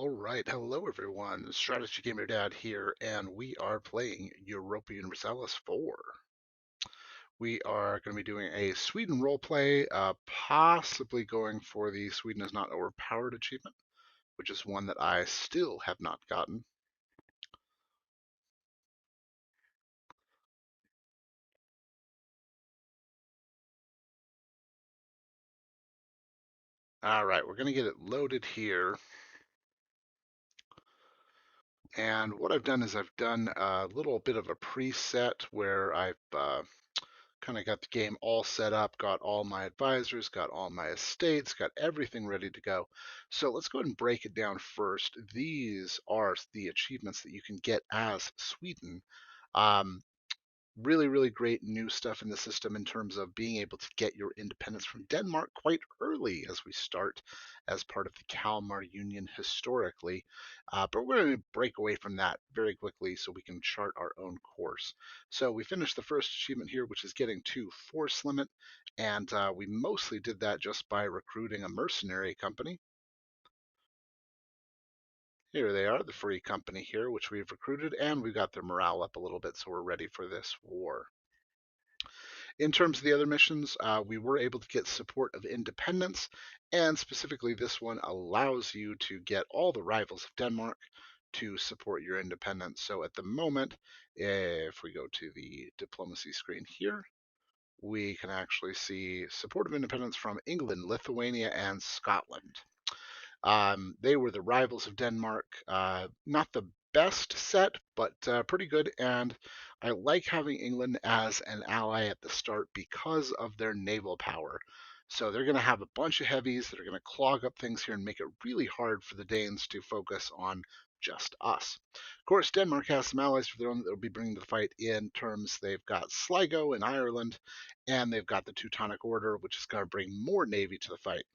All right, hello everyone. Strategy Gamer Dad here, and we are playing Europa Universalis 4. We are going to be doing a Sweden roleplay, possibly going for the Sweden is not overpowered achievement, which is one that I still have not gotten. All right, we're going to get it loaded here. And what I've done is I've done a little bit of a preset where I've kind of got the game all set up, got all my advisors, got all my estates, got everything ready to go. So let's go ahead and break it down first. These are the achievements that you can get as Sweden. Um, really, really great new stuff in the system in terms of being able to get your independence from Denmark quite early as we start as part of the Kalmar Union historically. But we're going to break away from that very quickly so we can chart our own course. So we finished the first achievement here, which is getting to force limit. And we mostly did that just by recruiting a mercenary company. Here they are, the free company here, which we've recruited, and we got their morale up a little bit, so we're ready for this war. In terms of the other missions, we were able to get support of independence, and specifically this one allows you to get all the rivals of Denmark to support your independence. So at the moment, if we go to the diplomacy screen here, we can actually see support of independence from England, Lithuania, and Scotland. They were the rivals of Denmark. Not the best set, but pretty good. And I like having England as an ally at the start because of their naval power. So they're going to have a bunch of heavies that are going to clog up things here and make it really hard for the Danes to focus on just us. Of course, Denmark has some allies of their own that will be bringing to the fight in terms they've got Sligo in Ireland, and they've got the Teutonic Order, which is going to bring more navy to the fight.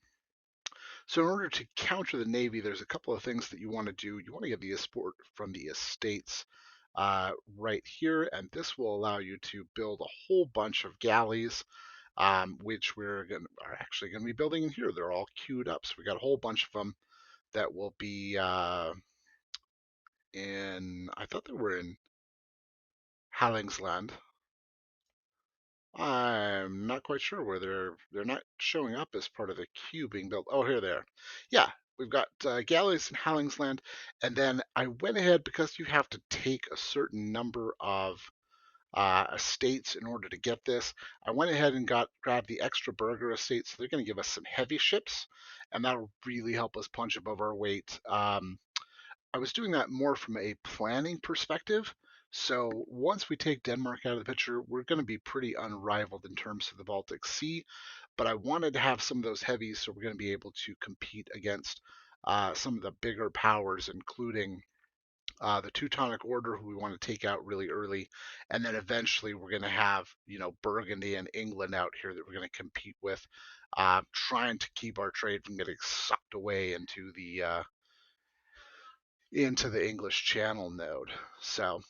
So in order to counter the Navy, there's a couple of things that you want to do. You want to get the support from the estates right here, and this will allow you to build a whole bunch of galleys, which are actually going to be building in here. They're all queued up, so we got a whole bunch of them that will be I thought they were in Hallingsland. I'm not quite sure where they're not showing up as part of the queue being built. Oh, here they are. Yeah, we've got galleys in Hallingsland, and then I went ahead because you have to take a certain number of estates in order to get this. I went ahead and grabbed the extra burger estates. So they're going to give us some heavy ships, and that'll really help us punch above our weight. I was doing that more from a planning perspective. So once we take Denmark out of the picture, we're going to be pretty unrivaled in terms of the Baltic Sea. But I wanted to have some of those heavies, so we're going to be able to compete against some of the bigger powers, including the Teutonic Order, who we want to take out really early, and then eventually we're going to have, Burgundy and England out here that we're going to compete with, trying to keep our trade from getting sucked away into the English Channel node. So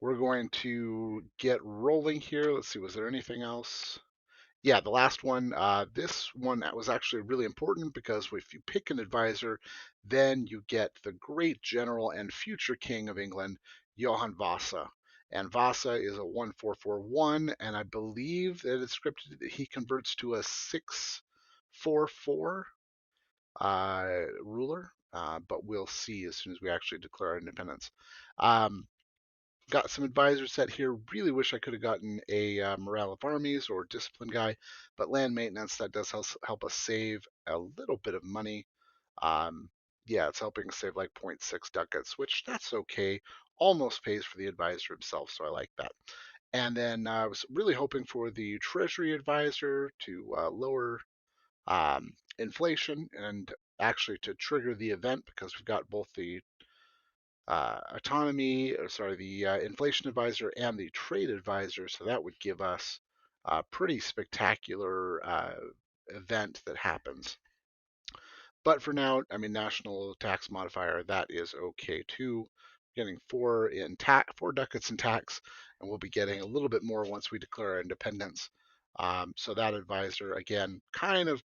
we're going to get rolling here. Let's see, was there anything else? Yeah, the last one. This one was actually really important because if you pick an advisor, then you get the great general and future king of England, Johann Vasa. And Vasa is a 1441, and I believe that it's scripted that he converts to a 644 ruler, but we'll see as soon as we actually declare our independence. Um, got some advisors set here. Really wish I could have gotten a morale of armies or discipline guy, but land maintenance, that does help us save a little bit of money. Um, yeah, it's helping save like zero 0.6 ducats, which that's okay. Almost pays for the advisor himself, so I like that. And then I was really hoping for the treasury advisor to lower inflation and actually to trigger the event because we've got both the the inflation advisor and the trade advisor. So that would give us a pretty spectacular event that happens. But for now, I mean, national tax modifier, that is okay too. Getting four ducats in tax, and we'll be getting a little bit more once we declare our independence. So that advisor, again, kind of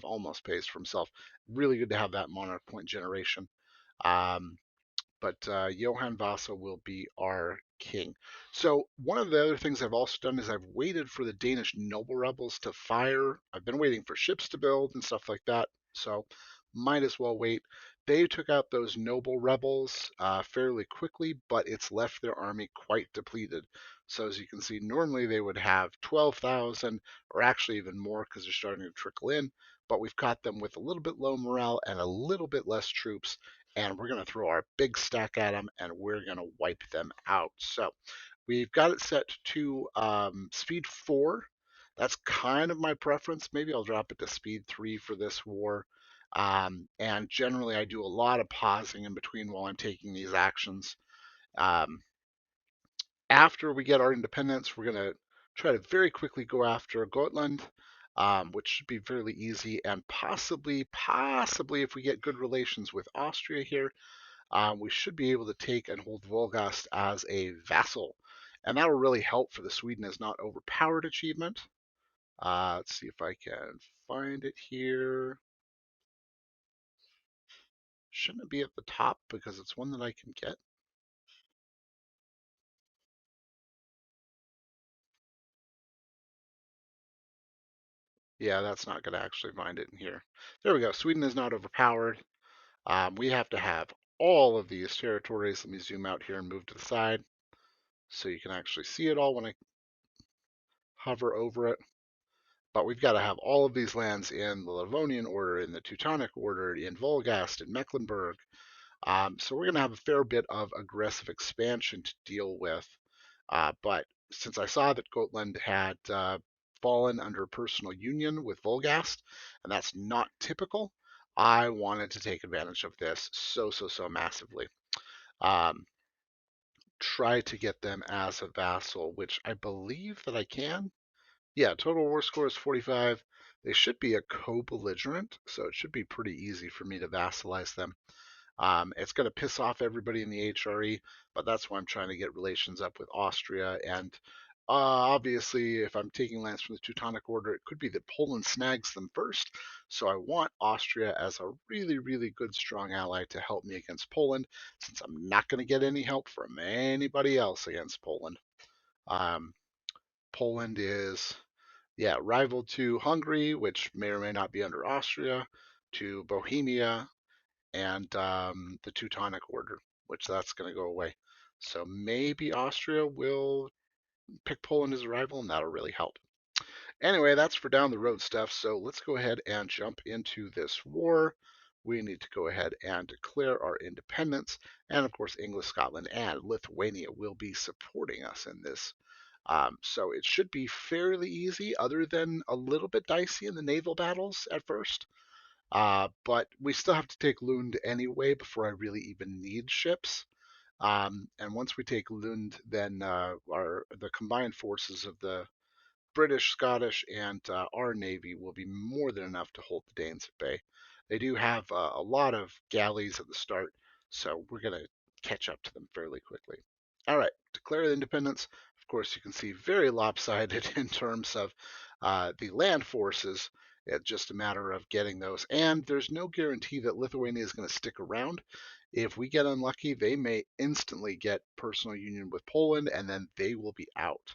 almost pays for himself. Really good to have that monarch point generation. Um, but Johann Vasa will be our king. So one of the other things I've also done is I've waited for the Danish noble rebels to fire. I've been waiting for ships to build and stuff like that. So might as well wait. They took out those noble rebels fairly quickly, but it's left their army quite depleted. So as you can see, normally they would have 12,000 or actually even more because they're starting to trickle in. But we've caught them with a little bit low morale and a little bit less troops, and we're going to throw our big stack at them and we're going to wipe them out. So we've got it set to speed 4. That's kind of my preference. Maybe I'll drop it to speed 3 for this war. And generally, I do a lot of pausing in between while I'm taking these actions. Um, After we get our independence, we're going to try to very quickly go after Gotland, which should be fairly easy. And possibly, if we get good relations with Austria here, we should be able to take and hold Volgast as a vassal. And that'll really help for the Sweden is not overpowered achievement. Let's see if I can find it here. Shouldn't it be at the top because it's one that I can get? Yeah, that's not going to actually find it in here. There we go. Sweden is not overpowered. We have to have all of these territories. Let me zoom out here and move to the side so you can actually see it all when I hover over it. But we've got to have all of these lands in the Livonian order, in the Teutonic order, in Volgast, in Mecklenburg. So we're going to have a fair bit of aggressive expansion to deal with. But since I saw that Gotland had fallen under personal union with Volgast, and that's not typical, I wanted to take advantage of this so massively. Um, Try to get them as a vassal, which I believe that I can. Yeah, total war score is 45. They should be a co-belligerent, so it should be pretty easy for me to vassalize them. It's going to piss off everybody in the HRE, but that's why I'm trying to get relations up with Austria. And obviously, if I'm taking lands from the Teutonic Order, it could be that Poland snags them first. So I want Austria as a really good, strong ally to help me against Poland, since I'm not going to get any help from anybody else against Poland. Um, Poland is, yeah, rival to Hungary, which may or may not be under Austria, to Bohemia, and the Teutonic Order, which that's going to go away. So maybe Austria will pick Poland as a rival, and that'll really help. Anyway, that's for down the road stuff. So let's go ahead and jump into this war. We need to go ahead and declare our independence. And of course, England, Scotland, and Lithuania will be supporting us in this. So it should be fairly easy, other than a little bit dicey in the naval battles at first. But we still have to take Lund anyway before I really even need ships. And once we take Lund, then the combined forces of the British, Scottish, and our navy will be more than enough to hold the Danes at bay. They do have a lot of galleys at the start, so we're going to catch up to them fairly quickly. All right, declare independence. Of course, you can see very lopsided in terms of the land forces. It's just a matter of getting those. And there's no guarantee that Lithuania is going to stick around. If we get unlucky, they may instantly get personal union with Poland, and then they will be out.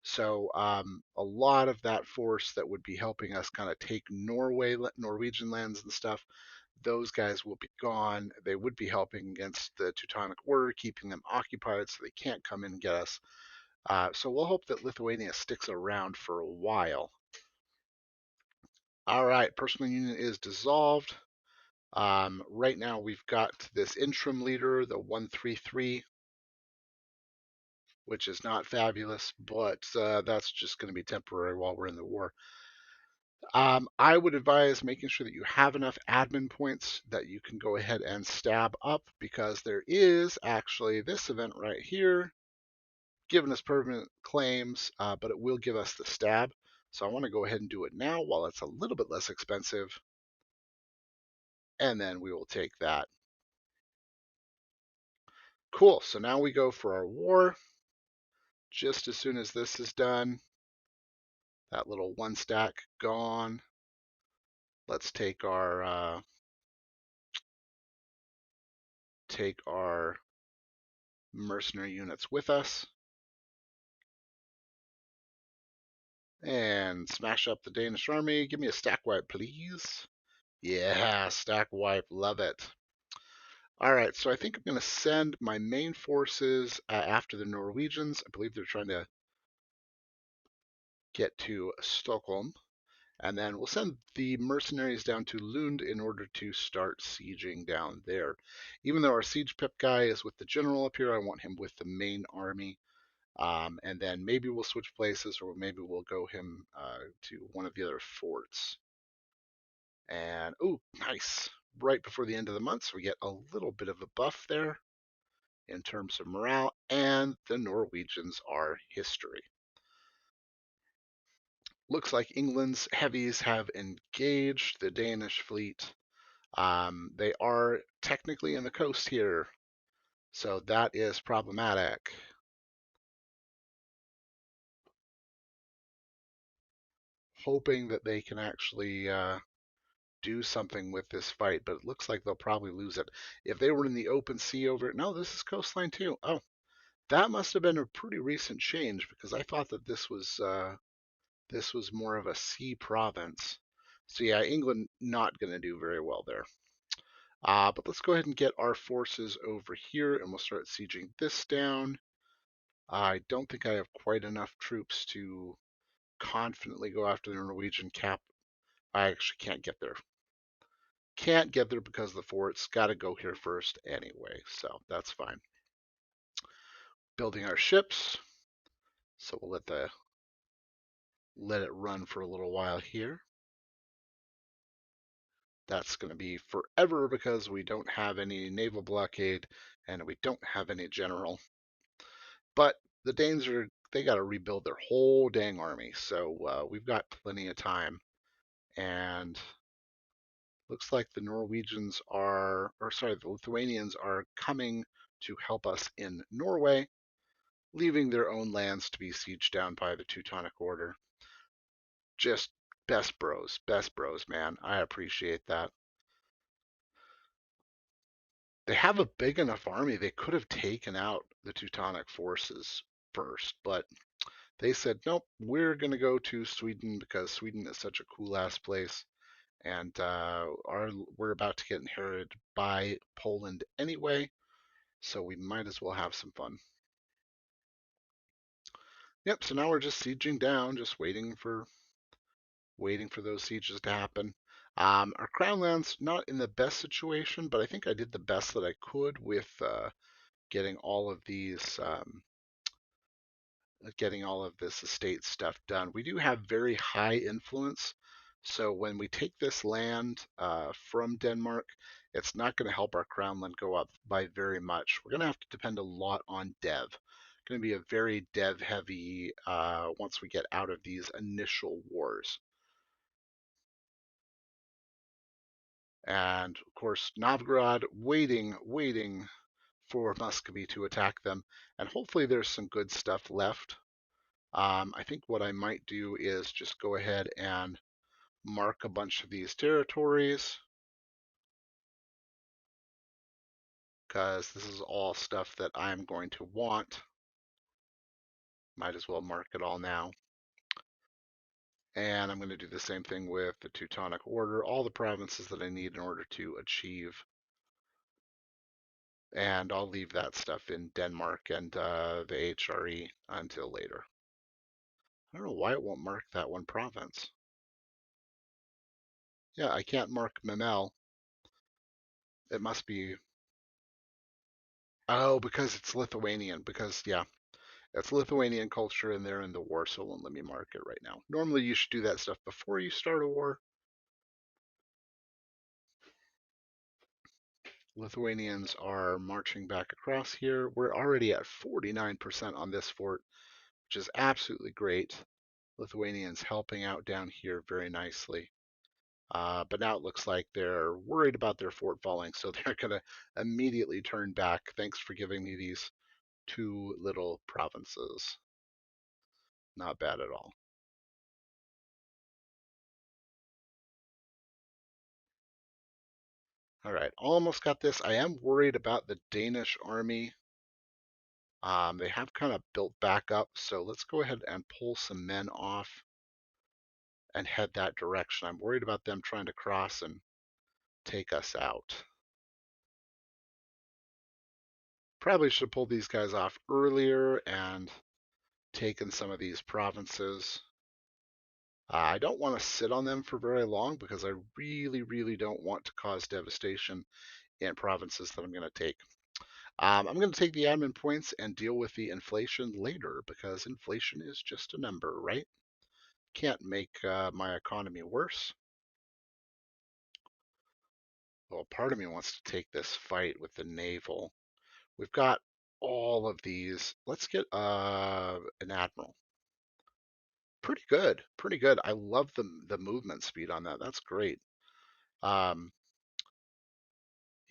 So a lot of that force that would be helping us kind of take Norwegian lands and stuff, those guys will be gone. They would be helping against the Teutonic Order, keeping them occupied so they can't come in and get us. So we'll hope that Lithuania sticks around for a while. All right, personal union is dissolved. Right now we've got this interim leader, the 133, which is not fabulous, but that's just going to be temporary while we're in the war. I would advise making sure that you have enough admin points that you can go ahead and stab up, because there is actually this event right here giving us permanent claims, but it will give us the stab. So I want to go ahead and do it now while it's a little bit less expensive, and then we will take that. Cool, so now we go for our war. Just as soon as this is done, that little one stack gone. Let's take our take our mercenary units with us and smash up the Danish army. Give me a stack wipe, please. Yeah, stack wipe, love it. All right, so I think I'm going to send my main forces after the Norwegians. I believe they're trying to get to Stockholm. And then we'll send the mercenaries down to Lund in order to start sieging down there. Even though our siege pip guy is with the general up here, I want him with the main army. And then maybe we'll switch places, or maybe we'll go him to one of the other forts. And, oh, nice. Right before the end of the month, so we get a little bit of a buff there in terms of morale, and the Norwegians are history. Looks like England's heavies have engaged the Danish fleet. They are technically in the coast here, so that is problematic. Hoping that they can actually do something with this fight, but it looks like they'll probably lose it. If they were in the open sea over, no, this is coastline too. Oh, that must have been a pretty recent change because I thought that this was more of a sea province. So yeah, England not going to do very well there. But let's go ahead and get our forces over here, and we'll start sieging this down. I don't think I have quite enough troops to confidently go after the Norwegian cap. I actually can't get there. Can't get there because of the forts. Got to go here first anyway, so that's fine. Building our ships, so we'll let it run for a little while here. That's going to be forever because we don't have any naval blockade and we don't have any general. But the Danes they got to rebuild their whole dang army, so we've got plenty of time. And looks like the Norwegians are, or sorry, the Lithuanians are coming to help us in Norway, leaving their own lands to be sieged down by the Teutonic Order. Just best bros, man. I appreciate that. They have a big enough army. They could have taken out the Teutonic forces first, but they said, nope, we're going to go to Sweden because Sweden is such a cool ass place. And we're about to get inherited by Poland anyway, so we might as well have some fun. Yep, so now we're just sieging down, just waiting for those sieges to happen. Our crown lands not in the best situation, but I think I did the best that I could with getting all of this estate stuff done. We do have very high influence, so when we take this land from Denmark, it's not going to help our crown land go up by very much. We're going to have to depend a lot on dev. Going to be a very dev heavy once we get out of these initial wars. And of course, Novgorod waiting for Muscovy to attack them. And hopefully there's some good stuff left. I think what I might do is just go ahead and mark a bunch of these territories, because this is all stuff that I'm going to want. Might as well mark it all now. And I'm going to do the same thing with the Teutonic Order, all the provinces that I need in order to achieve. And I'll leave that stuff in Denmark and the HRE until later. I don't know why it won't mark that one province. Yeah, I can't mark Memel. It must be, oh, because it's Lithuanian. Because, yeah, it's Lithuanian culture and they're in the war, so it won't let me mark it right now. Normally you should do that stuff before you start a war. Lithuanians are marching back across here. We're already at 49% on this fort, which is absolutely great. Lithuanians helping out down here very nicely. But now it looks like they're worried about their fort falling, so they're going to immediately turn back. Thanks for giving me these two little provinces. Not bad at all. All right, almost got this. I am worried about the Danish army. They have kind of built back up, so let's go ahead and pull some men off and head that direction. I'm worried about them trying to cross and take us out. Probably should have pulled these guys off earlier and taken some of these provinces. I don't want to sit on them for very long because I really, really don't want to cause devastation in provinces that I'm going to take. I'm going to take the admin points and deal with the inflation later because inflation is just a number, right? Can't make my economy worse. Well, part of me wants to take this fight with the naval. We've got all of these. Let's get an admiral. Pretty good, pretty good. I love the movement speed on that. That's great. Um,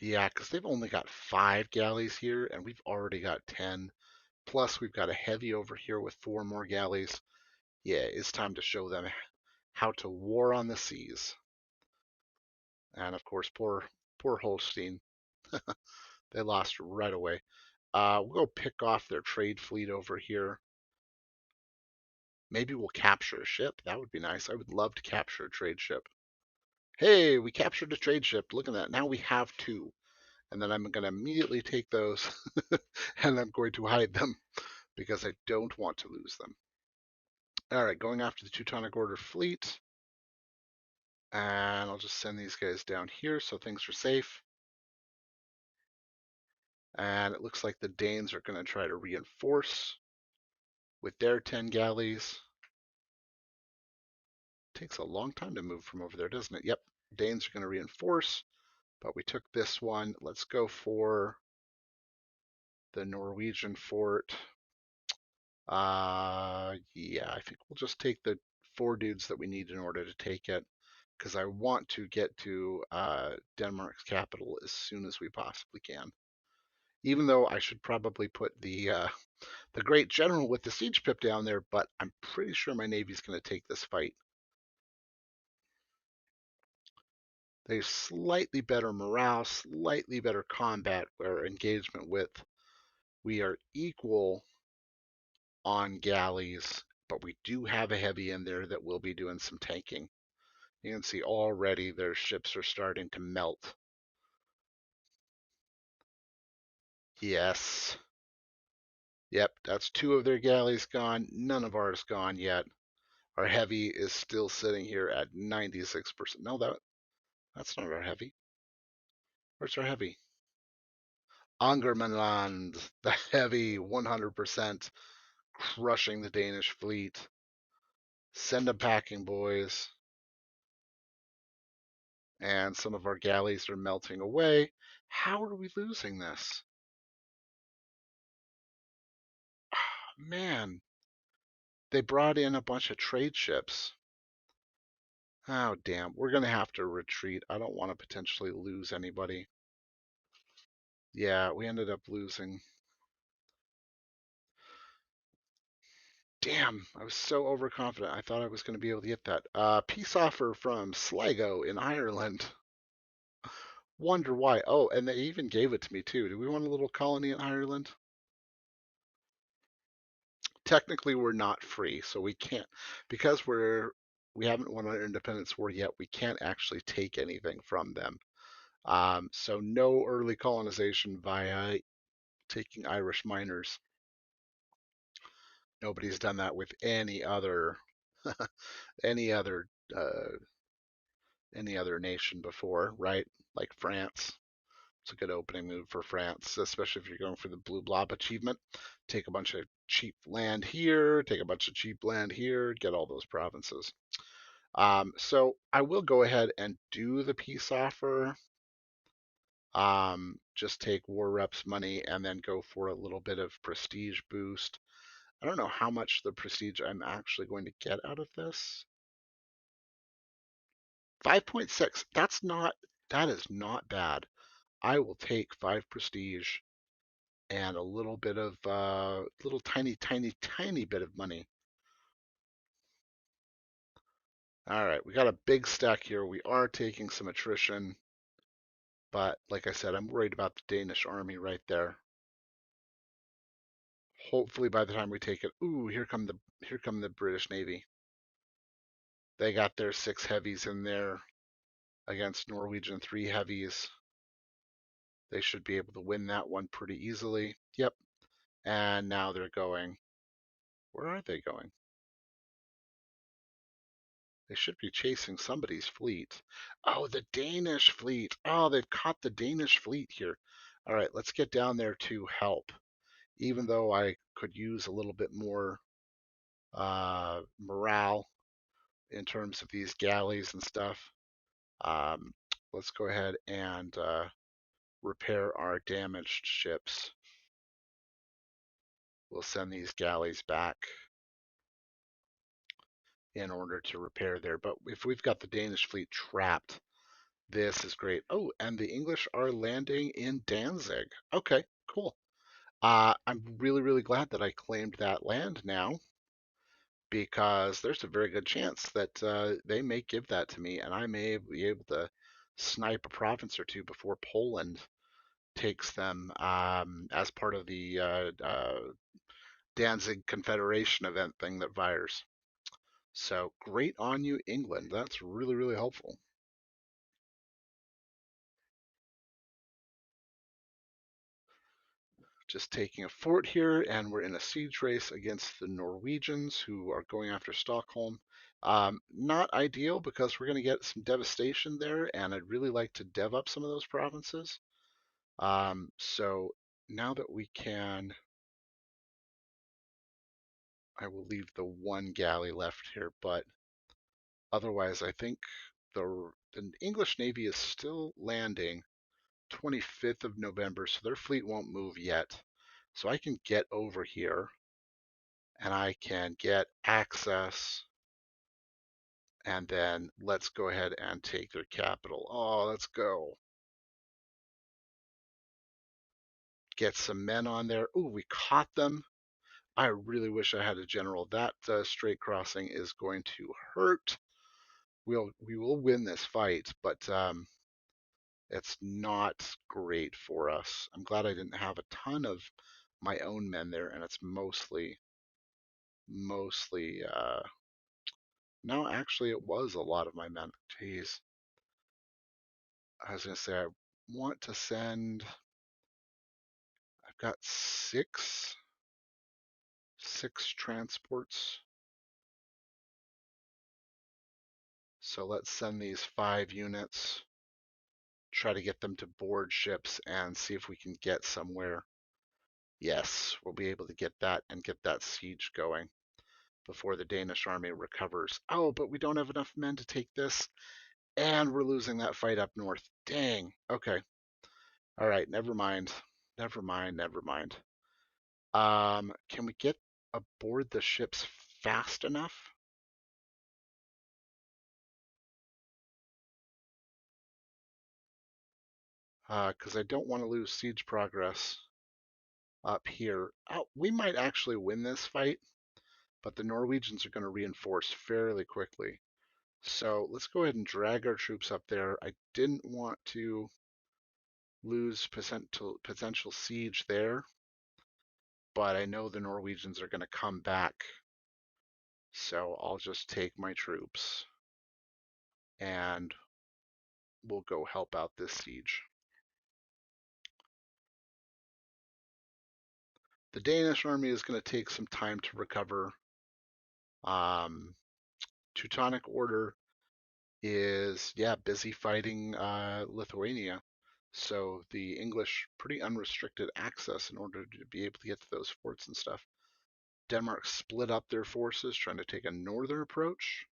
yeah, because they've only got 5 galleys here, and we've already got 10. Plus, we've got a heavy over here with 4 more galleys. Yeah, it's time to show them how to war on the seas. And of course, poor Holstein, they lost right away. We'll go pick off their trade fleet over here. Maybe we'll capture a ship. That would be nice. I would love to capture a trade ship. Hey, we captured a trade ship. Look at that. Now we have 2. And then I'm going to immediately take those and I'm going to hide them because I don't want to lose them. All right, going after the Teutonic Order fleet. And I'll just send these guys down here so things are safe. And it looks like the Danes are going to try to reinforce with their 10 galleys. Takes a long time to move from over there, doesn't it? Yep, Danes are going to reinforce, but we took this one. Let's go for the Norwegian fort. Yeah, I think we'll just take the 4 dudes that we need in order to take it, because I want to get to Denmark's capital as soon as we possibly can. Even though I should probably put the great general with the siege pip down there, but I'm pretty sure my navy's going to take this fight. They have slightly better morale, slightly better combat or engagement width. We are equal on galleys, but we do have a heavy in there that will be doing some tanking. You can see already their ships are starting to melt. Yes. Yep, that's 2 of their galleys gone. None of ours gone yet. Our heavy is still sitting here at 96%. No, that's not our heavy. Where's our heavy? Angermanland, the heavy 100%, crushing the Danish fleet. Send them packing, boys. And some of our galleys are melting away. How are we losing this? Man, they brought in a bunch of trade ships. Oh, damn. We're going to have to retreat. I don't want to potentially lose anybody. Yeah, we ended up losing. Damn, I was so overconfident. I thought I was going to be able to get that. Peace offer from Sligo in Ireland. Wonder why. Oh, and they even gave it to me too. Do we want a little colony in Ireland? Technically, we're not free, so we can't, because we haven't won our independence war yet. We can't actually take anything from them. So no early colonization via taking Irish miners. Nobody's done that with any other uh, any other nation before, right? Like France. It's a good opening move for France, especially if you're going for the Blue Blob achievement. Take a bunch of cheap land here, take a bunch of cheap land here, get all those provinces. So I will go ahead and do the peace offer. Just take war reps money and then go for a little bit of prestige boost. I don't know how much the prestige I'm actually going to get out of this. 5.6. That is not bad. I will take 5 prestige and a little bit of little tiny bit of money. All right, we got a big stack here. We are taking some attrition. But like I said, I'm worried about the Danish army right there. Hopefully by the time we take it, ooh, here come the British Navy. They got their 6 heavies in there against Norwegian 3 heavies. They should be able to win that one pretty easily. Yep. And now they're going. Where are they going? They should be chasing somebody's fleet. Oh, the Danish fleet. Oh, they've caught the Danish fleet here. All right, let's get down there to help. Even though I could use a little bit more morale in terms of these galleys and stuff. Um, let's go ahead and repair our damaged ships. We'll send these galleys back in order to repair there. But if we've got the Danish fleet trapped, this is great. Oh, and the English are landing in Danzig. Okay, cool. I'm really, really glad that I claimed that land now because there's a very good chance that they may give that to me and I may be able to snipe a province or two before Poland takes them as part of the Danzig Confederation event thing that Vires. So great on you, England. That's really, really helpful. Just taking a fort here, and we're in a siege race against the Norwegians who are going after Stockholm. Not ideal because we're going to get some devastation there, and I'd really like to dev up some of those provinces. So now that we can, I will leave the one galley left here, but otherwise, I think the English Navy is still landing 25th of November, so their fleet won't move yet. So I can get over here and I can get access and then let's go ahead and take their capital. Oh, let's go. Get some men on there. Oh, we caught them. I really wish I had a general. That straight crossing is going to hurt. We will win this fight, but it's not great for us. I'm glad I didn't have a ton of my own men there, and it's mostly. No, actually, it was a lot of my men. Jeez, I was gonna say I want to send. I've got six transports. So let's send these 5 units. Try to get them to board ships and see if we can get somewhere. Yes, we'll be able to get that and get that siege going before the Danish army recovers. Oh, but we don't have enough men to take this, and we're losing that fight up north. Dang. Okay. All right. Never mind. Never mind. Never mind. Can we get aboard the ships fast enough? Because I don't want to lose siege progress up here. Oh, we might actually win this fight, but the Norwegians are going to reinforce fairly quickly. So let's go ahead and drag our troops up there. I didn't want to lose potential siege there, but I know the Norwegians are going to come back. So I'll just take my troops and we'll go help out this siege. The Danish army is going to take some time to recover. Um, Teutonic Order is, yeah, busy fighting Lithuania. So the English pretty unrestricted access in order to be able to get to those forts and stuff. Denmark split up their forces trying to take a northern approach,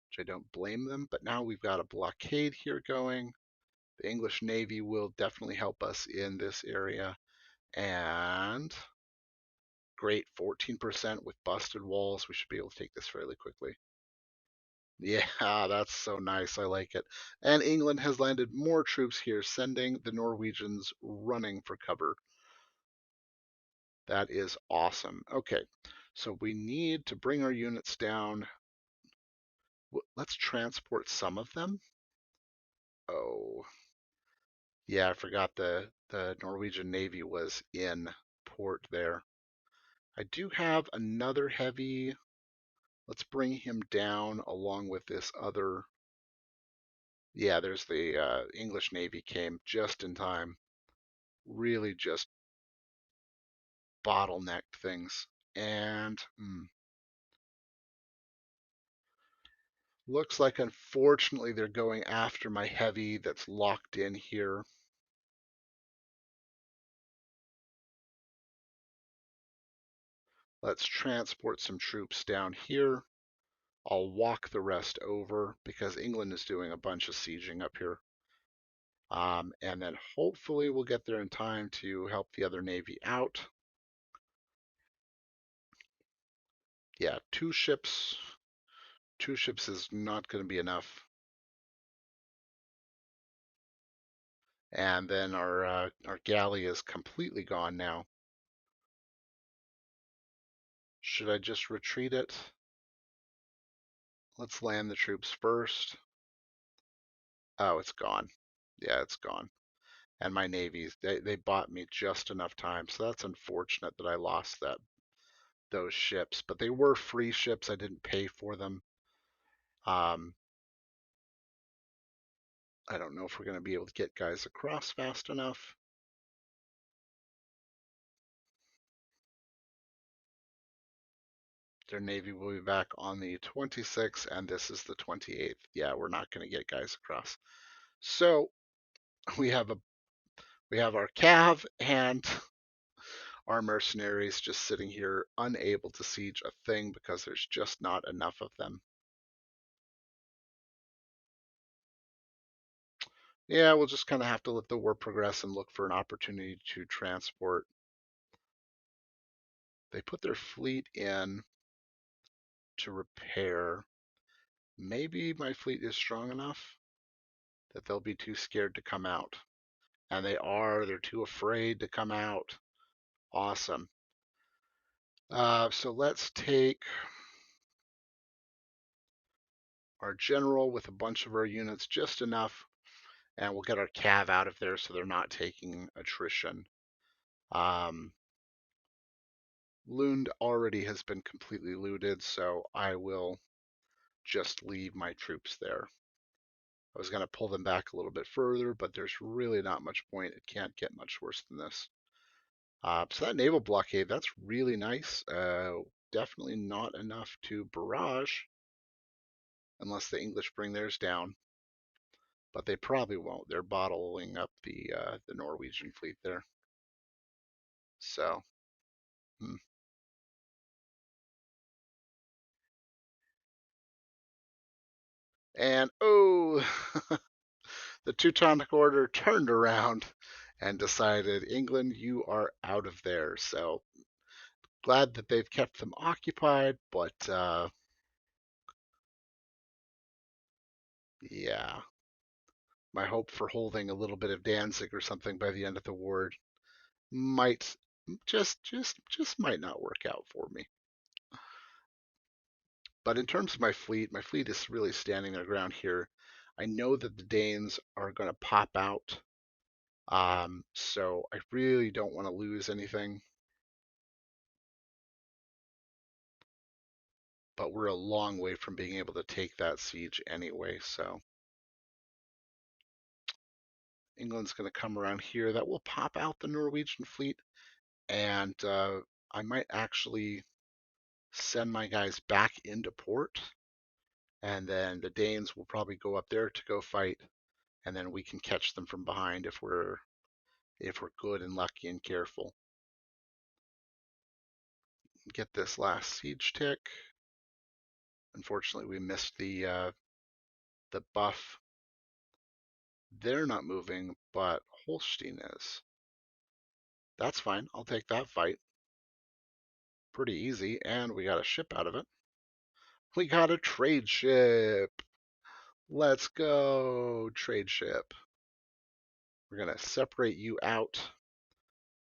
which I don't blame them. But now we've got a blockade here going. The English Navy will definitely help us in this area. And great, 14% with busted walls. We should be able to take this fairly quickly. Yeah, that's so nice. I like it. And England has landed more troops here, sending the Norwegians running for cover. That is awesome. Okay, so we need to bring our units down. Let's transport some of them. Oh, Yeah, I forgot the Norwegian Navy was in port there. I do have another heavy. Let's bring him down along with this other. Yeah, there's the English Navy came just in time. Really just bottlenecked things. And looks like unfortunately they're going after my heavy that's locked in here. Let's transport some troops down here. I'll walk the rest over because England is doing a bunch of sieging up here. And then hopefully we'll get there in time to help the other navy out. Yeah, two ships is not going to be enough. And then our galley is completely gone now. Should I just retreat it? Let's land the troops first. Oh, it's gone. Yeah, it's gone. And my navies, they bought me just enough time, so that's unfortunate that I lost those ships. But they were free ships. I didn't pay for them. Um, I don't know if we're going to be able to get guys across fast enough. Their navy will be back on the 26th, and this is the 28th. Yeah, we're not going to get guys across. So we have a we have our cav and our mercenaries just sitting here unable to siege a thing because there's just not enough of them. Yeah, we'll just kind of have to let the war progress and look for an opportunity to transport. They put their fleet in to repair. Maybe my fleet is strong enough that they'll be too scared to come out. And they are, they're too afraid to come out. Awesome. So let's take our general with a bunch of our units, just enough, and we'll get our cav out of there so they're not taking attrition. Lund already has been completely looted, so I will just leave my troops there. I was going to pull them back a little bit further, but there's really not much point. It can't get much worse than this. So that naval blockade, that's really nice. Definitely not enough to barrage unless the English bring theirs down. But they probably won't. They're bottling up the Norwegian fleet there. So, hmm. And oh, the Teutonic Order turned around and decided, England, you are out of there. So glad that they've kept them occupied, but yeah, my hope for holding a little bit of Danzig or something by the end of the war might just might not work out for me. But in terms of my fleet is really standing their ground here. I know that the Danes are going to pop out, so I really don't want to lose anything. But we're a long way from being able to take that siege anyway, so England's going to come around here. That will pop out the Norwegian fleet, and I might actually send my guys back into port, and then the Danes will probably go up there to go fight, and then we can catch them from behind if we're good and lucky and careful. Get this last siege tick. Unfortunately, we missed the buff. They're not moving, but Holstein is. That's fine. I'll take that fight. Pretty easy, and we got a ship out of it. We got a trade ship. Let's go, trade ship. We're gonna separate you out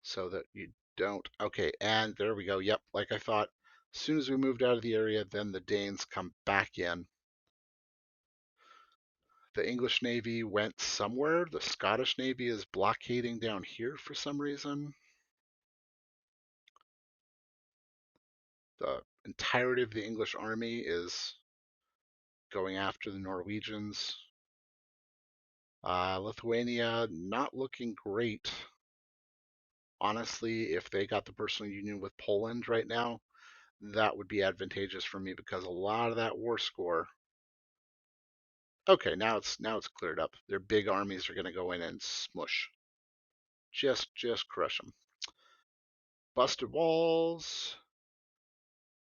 so that you don't. Okay, and there we go. Yep, like I thought. As soon as we moved out of the area, then the Danes come back in. The English Navy went somewhere. The Scottish Navy is blockading down here for some reason. The entirety of the English army is going after the Norwegians. Lithuania not looking great. Honestly, if they got the personal union with Poland right now, that would be advantageous for me because a lot of that war score. Okay, now it's cleared up. Their big armies are going to go in and smush, just crush them. Busted walls,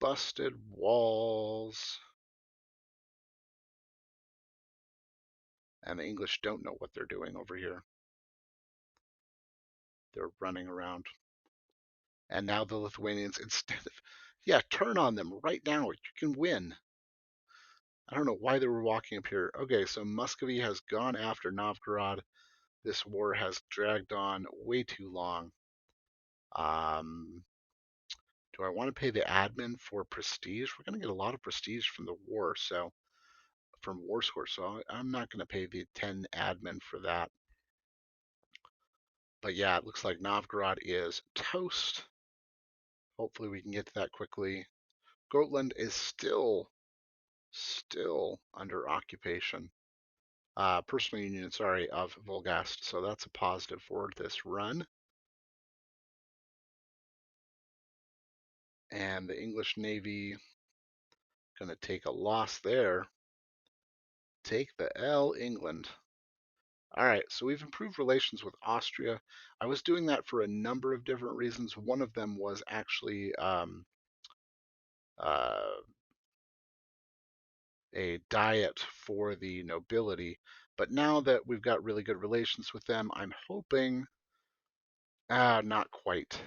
busted walls. And the English don't know what they're doing over here. They're running around. And now the Lithuanians, instead of, yeah, turn on them right now. You can win. I don't know why they were walking up here. Okay, so Muscovy has gone after Novgorod. This war has dragged on way too long. Do I want to pay the admin for prestige? We're going to get a lot of prestige from the war, so from war score. So I'm not going to pay the 10 admin for that. But yeah, it looks like Novgorod is toast. Hopefully we can get to that quickly. Gotland is still under occupation. Personal union, sorry, of Volgast. So that's a positive for this run. And the English Navy going to take a loss there. Take the L, England. All right, so we've improved relations with Austria. I was doing that for a number of different reasons. One of them was actually uh, a diet for the nobility. But now that we've got really good relations with them, I'm hoping, not quite.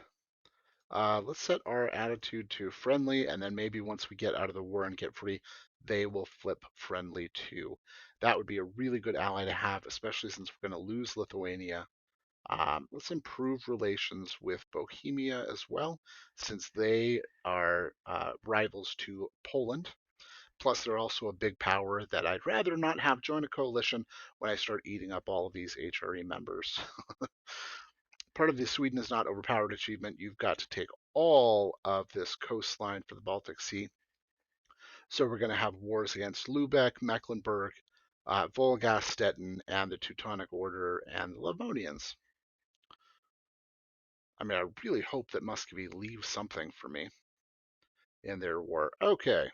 Let's set our attitude to friendly, and then maybe once we get out of the war and get free, they will flip friendly too. That would be a really good ally to have, especially since we're going to lose Lithuania. Let's improve relations with Bohemia as well, since they are rivals to Poland. Plus, they're also a big power that I'd rather not have join a coalition when I start eating up all of these HRE members. Part of the Sweden is not overpowered achievement. You've got to take all of this coastline for the Baltic Sea. So we're going to have wars against Lubeck, Mecklenburg, Volga, Stettin, and the Teutonic Order and the Livonians. I mean, I really hope that Muscovy leaves something for me in their war. Okay.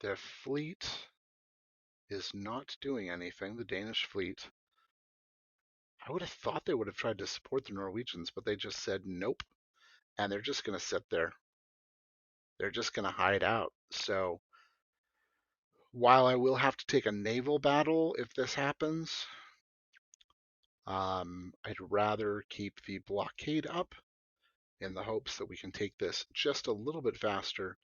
The fleet is not doing anything, the Danish fleet. I would have thought they would have tried to support the Norwegians, but they just said nope. And they're just going to sit there. They're just going to hide out. So while I will have to take a naval battle if this happens, I'd rather keep the blockade up in the hopes that we can take this just a little bit faster.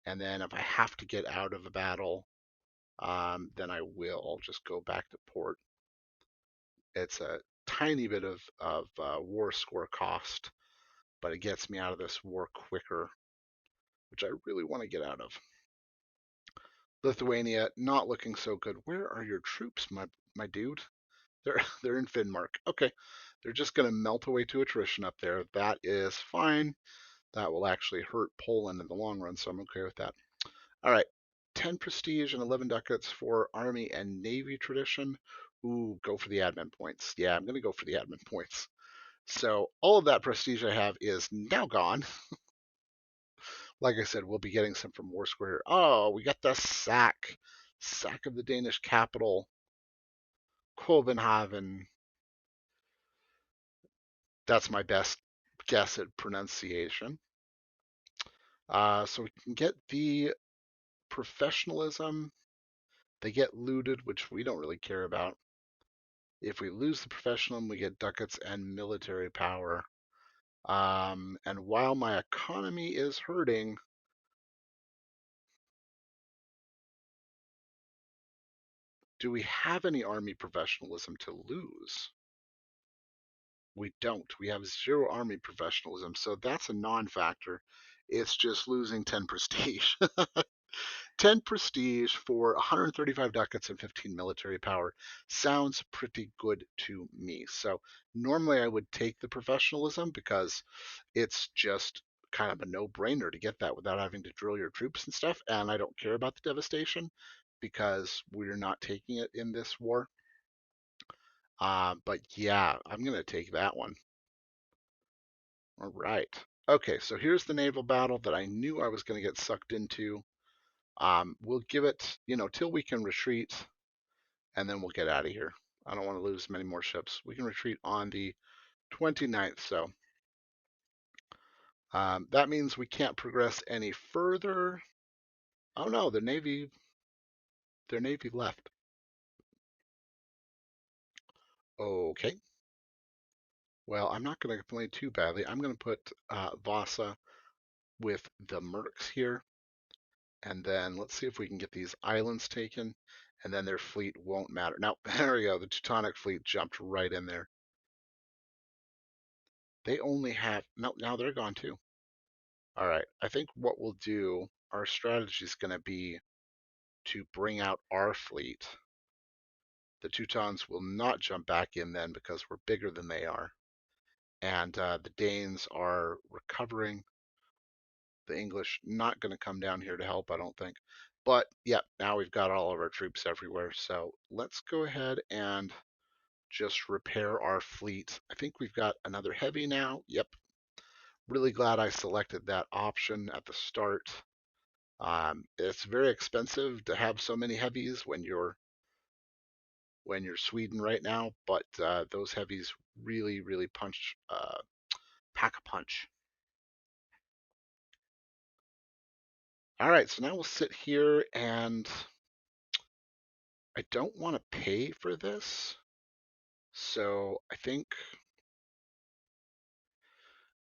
And then if I have to get out of a battle, then I will. I'll just go back to port. It's a tiny bit of war score cost, but it gets me out of this war quicker, which I really want to get out of. Lithuania not looking so good. Where are your troops, my dude? They're in Finnmark. Okay, they're just going to melt away to attrition up there. That is fine. That will actually hurt Poland in the long run, so I'm okay with that. All right, 10 prestige and 11 ducats for Army and Navy tradition. Ooh, go for the admin points. Yeah, I'm going to go for the admin points. So all of that prestige I have is now gone. Like I said, we'll be getting some from War Square. Oh, we got the sack. Sack of the Danish capital, Copenhagen. That's my best guess at pronunciation. So we can get the professionalism. They get looted, which we don't really care about. If we lose the professionalism, we get ducats and military power. And while my economy is hurting, do we have any army professionalism to lose? We don't. We have zero army professionalism, so that's a non-factor It's just losing 10 prestige. 10 prestige for 135 ducats and 15 military power sounds pretty good to me. So normally I would take the professionalism because it's just kind of a no-brainer to get that without having to drill your troops and stuff. And I don't care about the devastation because we're not taking it in this war. But yeah, I'm going to take that one. All right. Okay, so here's the naval battle that I knew I was going to get sucked into. We'll give it, till we can retreat, and then we'll get out of here. I don't want to lose many more ships. We can retreat on the 29th, so that means we can't progress any further. Oh no, their navy left. Okay. Well, I'm not going to complain too badly. I'm going to put Vasa with the mercs here, and then let's see if we can get these islands taken, and then their fleet won't matter. Now, there we go. The Teutonic fleet jumped right in there. They only have, no, now they're gone too. All right, I think what we'll do, our strategy is going to be to bring out our fleet. The Teutons will not jump back in then because we're bigger than they are. And the Danes are recovering. The English not going to come down here to help, I don't think. But yeah, now we've got all of our troops everywhere. So let's go ahead and just repair our fleet. I think we've got another heavy now. Yep. Really glad I selected that option at the start. It's very expensive to have so many heavies when you're Sweden right now, but those heavies really pack a punch. All right, so now we'll sit here, and I don't want to pay for this, so I think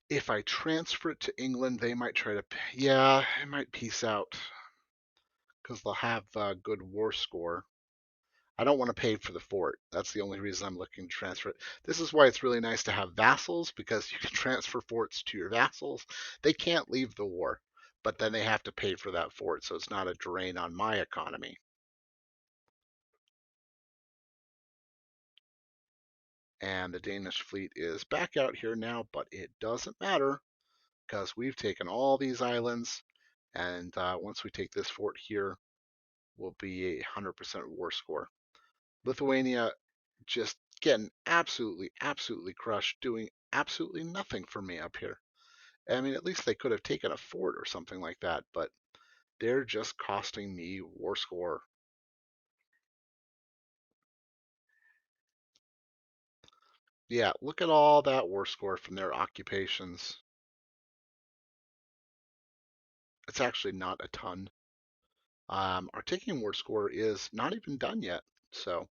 if I transfer it to England, they might try to. Yeah, it might peace out because they'll have a good war score. I don't want to pay for the fort. That's the only reason I'm looking to transfer it. This is why it's really nice to have vassals, because you can transfer forts to your vassals. They can't leave the war, but then they have to pay for that fort, so it's not a drain on my economy. And the Danish fleet is back out here now, but it doesn't matter because we've taken all these islands, and once we take this fort here, we'll be a 100% war score. Lithuania just getting absolutely crushed, doing absolutely nothing for me up here. I mean, at least they could have taken a fort or something like that, but they're just costing me war score. Yeah, look at all that war score from their occupations. It's actually not a ton. Our taking war score is not even done yet, so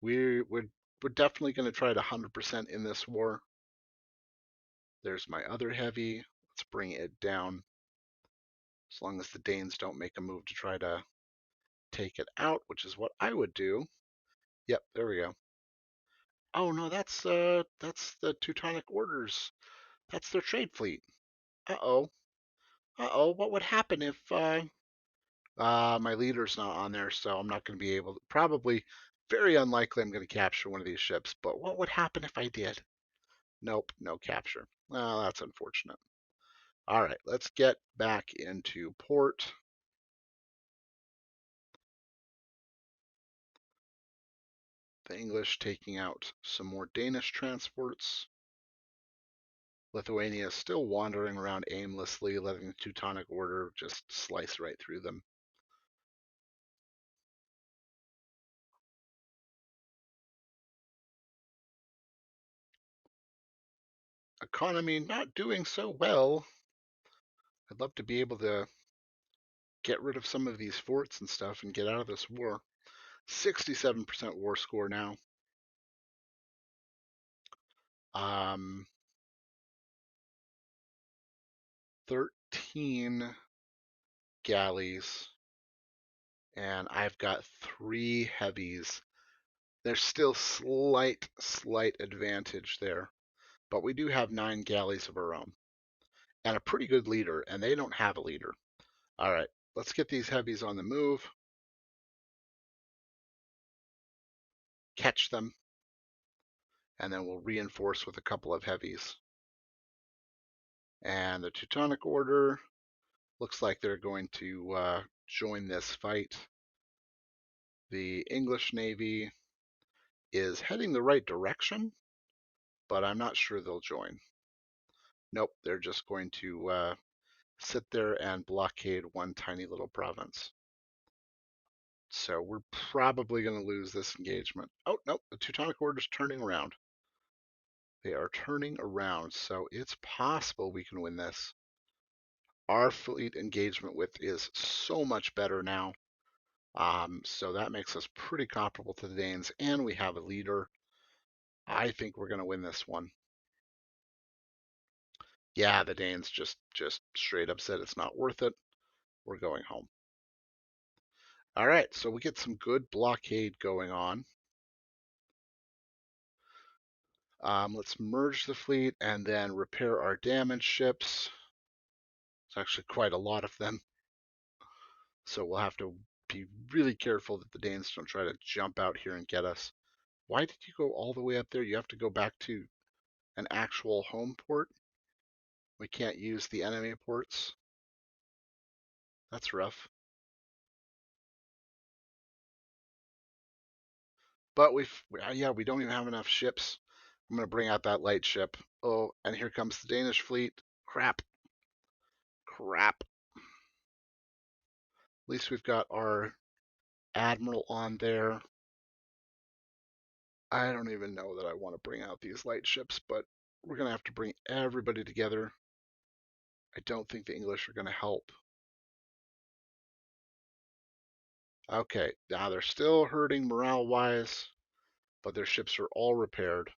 we're definitely going to try to 100% in this war. There's my other heavy. Let's bring it down. As long as the Danes don't make a move to try to take it out, which is what I would do. Yep, there we go. Oh no, that's the Teutonic Orders. That's their trade fleet. Uh-oh. Uh-oh, what would happen if my leader's not on there, so I'm not going to be able to, probably very unlikely I'm going to capture one of these ships, but what would happen if I did? Nope, no capture. Well, that's unfortunate. All right, let's get back into port. The English taking out some more Danish transports. Lithuania is still wandering around aimlessly, letting the Teutonic Order just slice right through them. Economy not doing so well. I'd love to be able to get rid of some of these forts and stuff and get out of this war. 67% war score now. Um, 13 galleys, and I've got 3 heavies. There's still slight advantage there, but we do have 9 galleys of our own. and a pretty good leader, and they don't have a leader. All right, let's get these heavies on the move, catch them, and then we'll reinforce with a couple of heavies. And the Teutonic Order looks like they're going to join this fight. The English Navy is heading the right direction, but I'm not sure they'll join. Nope, they're just going to sit there and blockade one tiny little province. So we're probably going to lose this engagement. Oh, no, the Teutonic Order's turning around. They are turning around, so it's possible we can win this. Our fleet engagement width is so much better now. So that makes us pretty comparable to the Danes, and we have a leader. I think we're going to win this one. Yeah, the Danes just straight up said it's not worth it. We're going home. All right, so we get some good blockade going on. Let's merge the fleet and then repair our damaged ships. It's actually quite a lot of them. So we'll have to be really careful that the Danes don't try to jump out here and get us. Why did you go all the way up there? You have to go back to an actual home port. We can't use the enemy ports. That's rough. But yeah, we don't even have enough ships. I'm going to bring out that light ship. Oh, and here comes the Danish fleet. Crap. Crap. At least we've got our admiral on there. I don't even know that I want to bring out these light ships, but we're going to have to bring everybody together. I don't think the English are going to help. Okay, now they're still hurting morale-wise, but their ships are all repaired.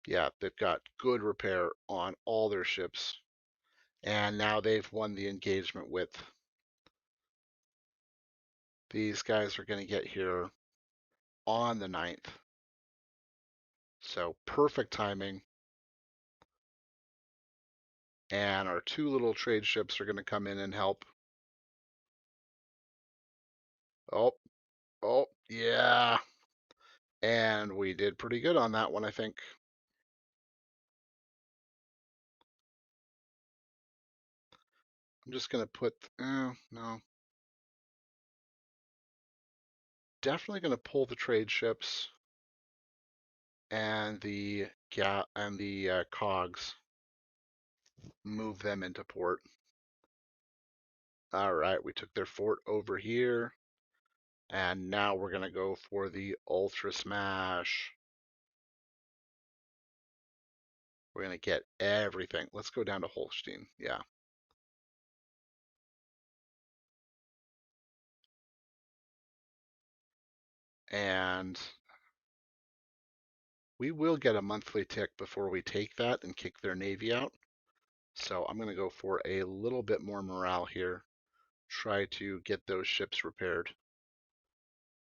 Yeah, they've got good repair on all their ships. And now they've won the engagement with. These guys are going to get here on the 9th. So perfect timing. And our two little trade ships are going to come in and help. Oh, oh, yeah. And we did pretty good on that one, I think. I'm just going to put, no. Definitely going to pull the trade ships and the cogs, move them into port. All right, we took their fort over here, and now we're going to go for the Ultra Smash. We're going to get everything. Let's go down to Holstein. Yeah. And we will get a monthly tick before we take that and kick their navy out. So I'm going to go for a little bit more morale here. Try to get those ships repaired.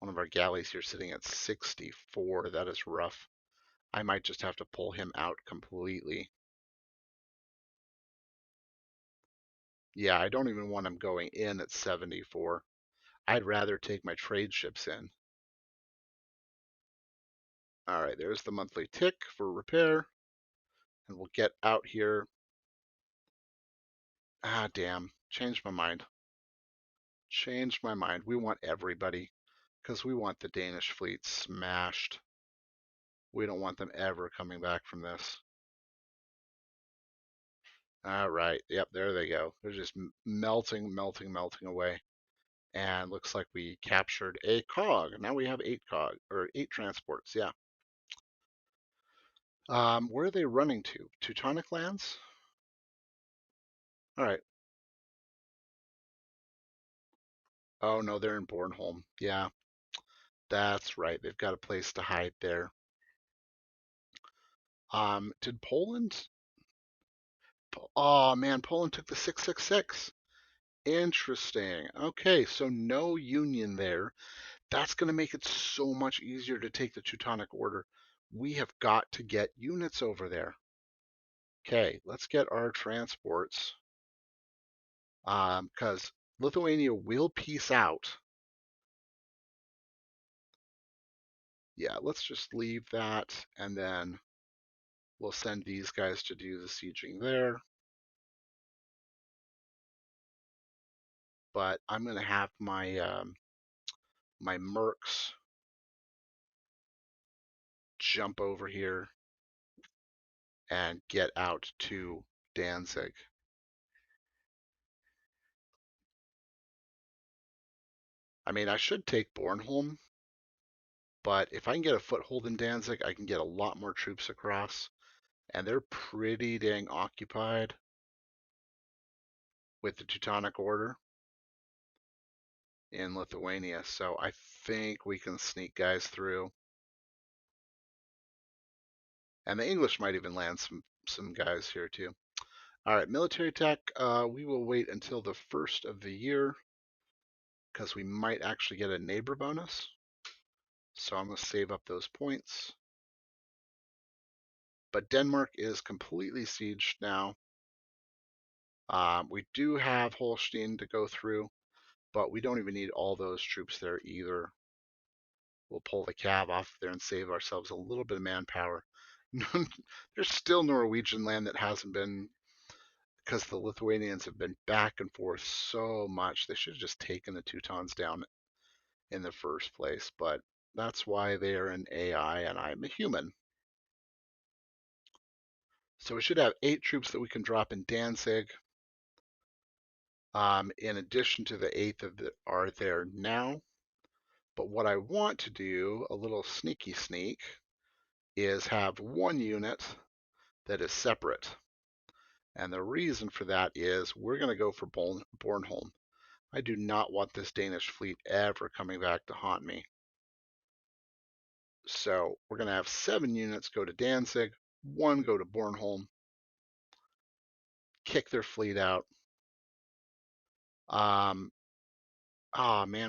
One of our galleys here sitting at 64. That is rough. I might just have to pull him out completely. Yeah, I don't even want him going in at 74. I'd rather take my trade ships in. All right, there's the monthly tick for repair. And we'll get out here. Ah, damn. Changed my mind. Changed my mind. We want everybody because we want the Danish fleet smashed. We don't want them ever coming back from this. All right. Yep, there they go. They're just melting, melting, melting away. And looks like we captured a cog. Now we have 8 transports. Yeah. Where are they running to? Teutonic lands? All right. Oh no, they're in Bornholm. Yeah, that's right. They've got a place to hide there. Did Poland? Oh man, Poland took the 666. Interesting. Okay, so no union there. That's going to make it so much easier to take the Teutonic Order. We have got to get units over there. Okay, let's get our transports because Lithuania will peace out. Yeah, let's just leave that, and then we'll send these guys to do the sieging there. But I'm going to have my mercs jump over here and get out to Danzig. I mean, I should take Bornholm, but if I can get a foothold in Danzig, I can get a lot more troops across, and they're pretty dang occupied with the Teutonic Order in Lithuania, so I think we can sneak guys through. And the English might even land some guys here too. All right, military tech, we will wait until the first of the year because we might actually get a neighbor bonus. So I'm going to save up those points. But Denmark is completely sieged now. We do have Holstein to go through, but we don't even need all those troops there either. We'll pull the cab off there and save ourselves a little bit of manpower. There's still Norwegian land that hasn't been, because the Lithuanians have been back and forth so much. They should have just taken the Teutons down in the first place, but that's why they are an AI and I'm a human. So we should have 8 troops that we can drop in Danzig, in addition to the 8 that are there now. But what I want to do, a little sneaky sneak, is have one unit that is separate. And the reason for that is we're going to go for Bornholm. I do not want this Danish fleet ever coming back to haunt me. So we're going to have 7 units go to Danzig, 1 go to Bornholm, kick their fleet out. Man,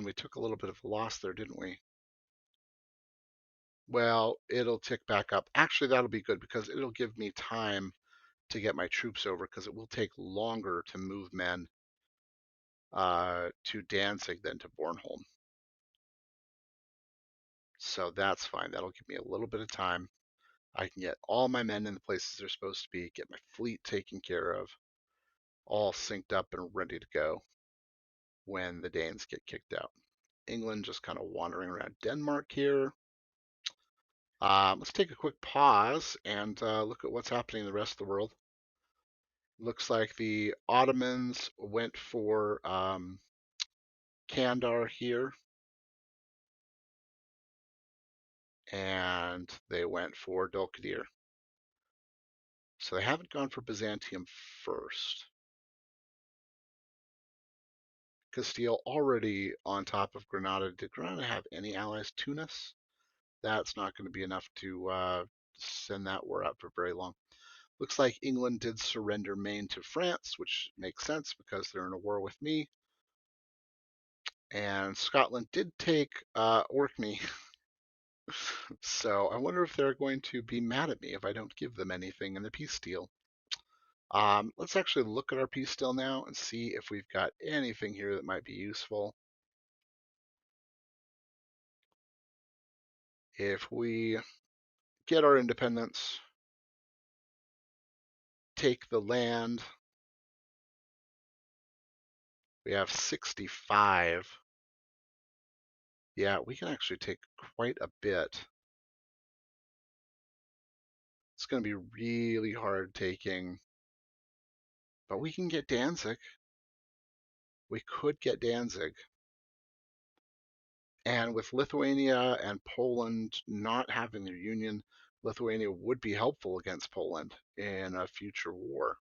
we took a little bit of a loss there, didn't we? Well, it'll tick back up. Actually, that'll be good because it'll give me time to get my troops over because it will take longer to move men to Danzig than to Bornholm. So that's fine. That'll give me a little bit of time. I can get all my men in the places they're supposed to be, get my fleet taken care of, all synced up and ready to go when the Danes get kicked out. England just kind of wandering around Denmark here. Let's take a quick pause and look at what's happening in the rest of the world. Looks like the Ottomans went for Kandar here, and they went for Dulkadir. So they haven't gone for Byzantium first. Castile already on top of Granada. Did Granada have any allies? Tunis? That's not going to be enough to send that war out for very long. Looks like England did surrender Maine to France, which makes sense because they're in a war with me. And Scotland did take Orkney. So I wonder if they're going to be mad at me if I don't give them anything in the peace deal. Let's actually look at our peace deal now and see if we've got anything here that might be useful. If we get our independence, take the land, we have 65. Yeah, we can actually take quite a bit. It's going to be really hard taking, but we can get Danzig. We could get Danzig. And with Lithuania and Poland not having their union, Lithuania would be helpful against Poland in a future war.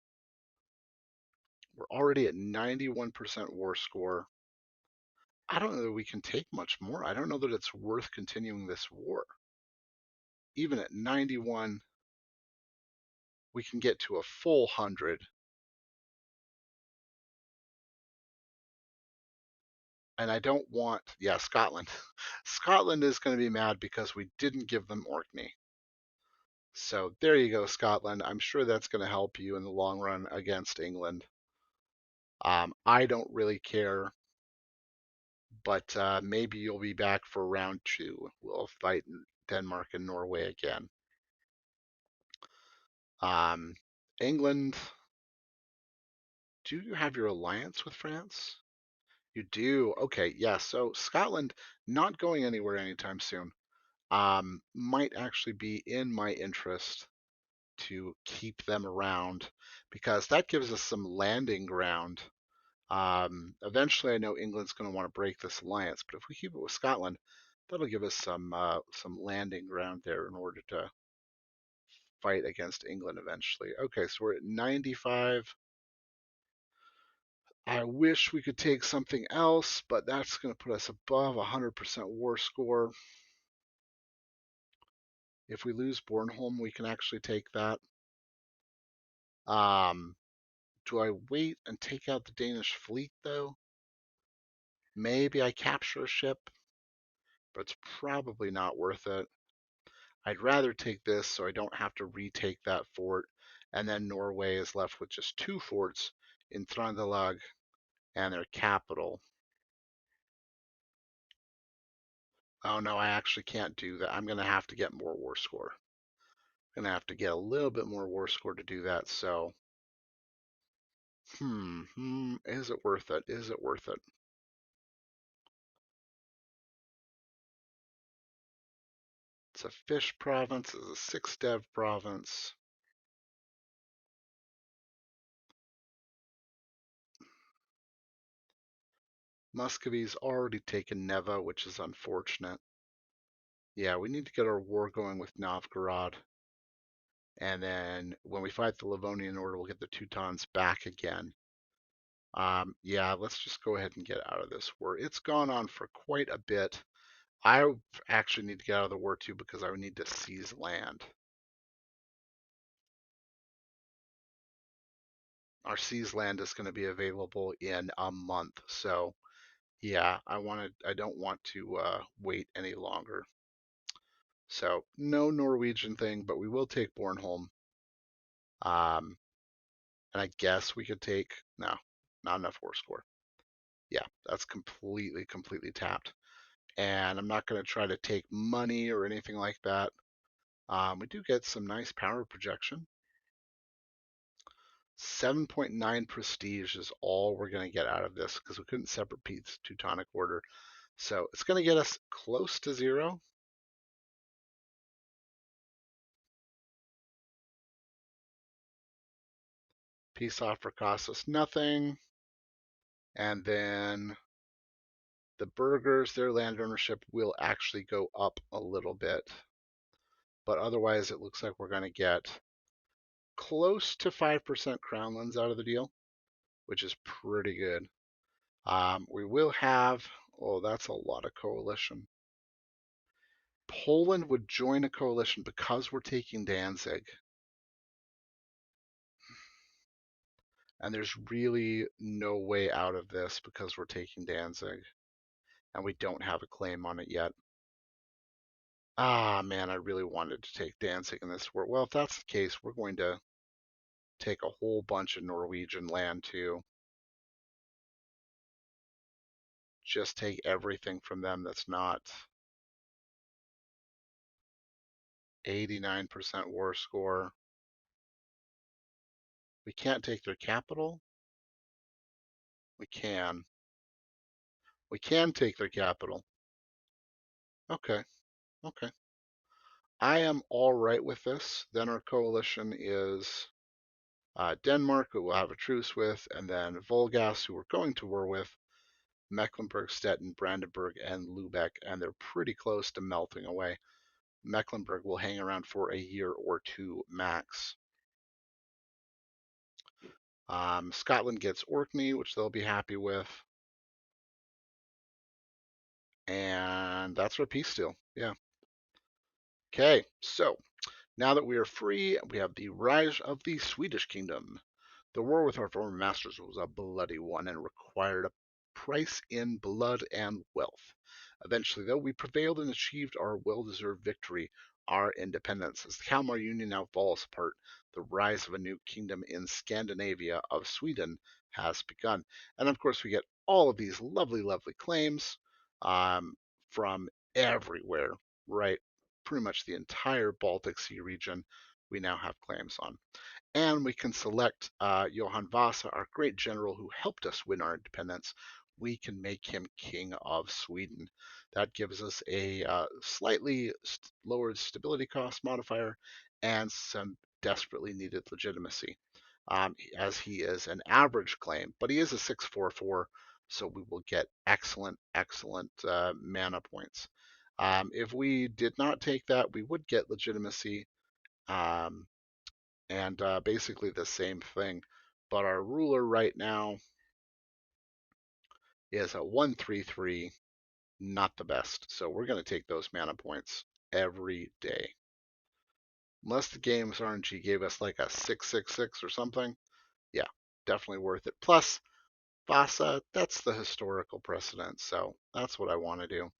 We're already at 91% war score. I don't know that we can take much more. I don't know that it's worth continuing this war. Even at 91, we can get to a full 100. And I don't want, yeah, Scotland. Scotland is going to be mad because we didn't give them Orkney. So there you go, Scotland. I'm sure that's going to help you in the long run against England. I don't really care, but maybe you'll be back for round two. We'll fight Denmark and Norway again. Um, England, do you have your alliance with France? You do. Okay, yeah. So Scotland not going anywhere anytime soon. Might actually be in my interest to keep them around because that gives us some landing ground. Eventually, I know England's going to want to break this alliance, but if we keep it with Scotland, that'll give us some landing ground there in order to fight against England eventually. Okay, so we're at 95. I wish we could take something else, but that's going to put us above 100% war score. If we lose Bornholm, we can actually take that. Um, do I wait and take out the Danish fleet though? Maybe I capture a ship, but it's probably not worth it. I'd rather take this so I don't have to retake that fort, and then Norway is left with just two forts in Trøndelag and their capital. Oh no, I actually can't do that. I'm going to have to get more war score. I'm going to have to get a little bit more war score to do that. So, is it worth it? Is it worth it? It's a fish province. It's a six dev province. Muscovy's already taken Neva, which is unfortunate. Yeah, we need to get our war going with Novgorod. And then when we fight the Livonian Order, we'll get the Teutons back again. Yeah, let's just go ahead and get out of this war. It's gone on for quite a bit. I actually need to get out of the war too because I would need to seize land. Our seize land is going to be available in a month. So yeah, I don't want to wait any longer. So no Norwegian thing, but we will take Bornholm. Um, and I guess we could take, no, not enough war score. Yeah, that's completely tapped. And I'm not going to try to take money or anything like that. We do get some nice power projection. 7.9 prestige is all we're going to get out of this because we couldn't separate Pete's Teutonic Order. So it's going to get us close to zero. Peace offer costs us nothing. And then the burghers, their land ownership will actually go up a little bit. But otherwise, it looks like we're going to get close to 5% crown lands out of the deal, which is pretty good. We will have, oh, that's a lot of coalition. Poland would join a coalition because we're taking Danzig. And there's really no way out of this because we're taking Danzig. And we don't have a claim on it yet. Ah, man, I really wanted to take Danzig in this war. Well, if that's the case, we're going to take a whole bunch of Norwegian land too. Just take everything from them that's not 89% war score. We can't take their capital. We can. We can take their capital. Okay. Okay. I am all right with this. Then our coalition is Denmark, who we'll have a truce with, and then Volgas, who we're going to war with, Mecklenburg, Stettin, Brandenburg, and Lubeck, and they're pretty close to melting away. Mecklenburg will hang around for a year or two max. Scotland gets Orkney, which they'll be happy with. And that's our peace deal. Yeah. Okay, so now that we are free, we have the rise of the Swedish kingdom. The war with our former masters was a bloody one and required a price in blood and wealth. Eventually, though, we prevailed and achieved our well-deserved victory, our independence. As the Kalmar Union now falls apart, the rise of a new kingdom in Scandinavia of Sweden has begun. And of course, we get all of these lovely, lovely claims from everywhere, right? Pretty much the entire Baltic Sea region, we now have claims on. And we can select Johann Vasa, our great general who helped us win our independence. We can make him king of Sweden. That gives us a slightly lowered stability cost modifier and some desperately needed legitimacy, as he is an average claim, but he is a 644, so we will get excellent, excellent mana points. If we did not take that, we would get legitimacy, um, and basically the same thing. But our ruler right now is a 133, not the best. So we're going to take those mana points every day. Unless the game's RNG gave us like a 666 or something, yeah, definitely worth it. Plus, Vasa, that's the historical precedent, so that's what I want to do.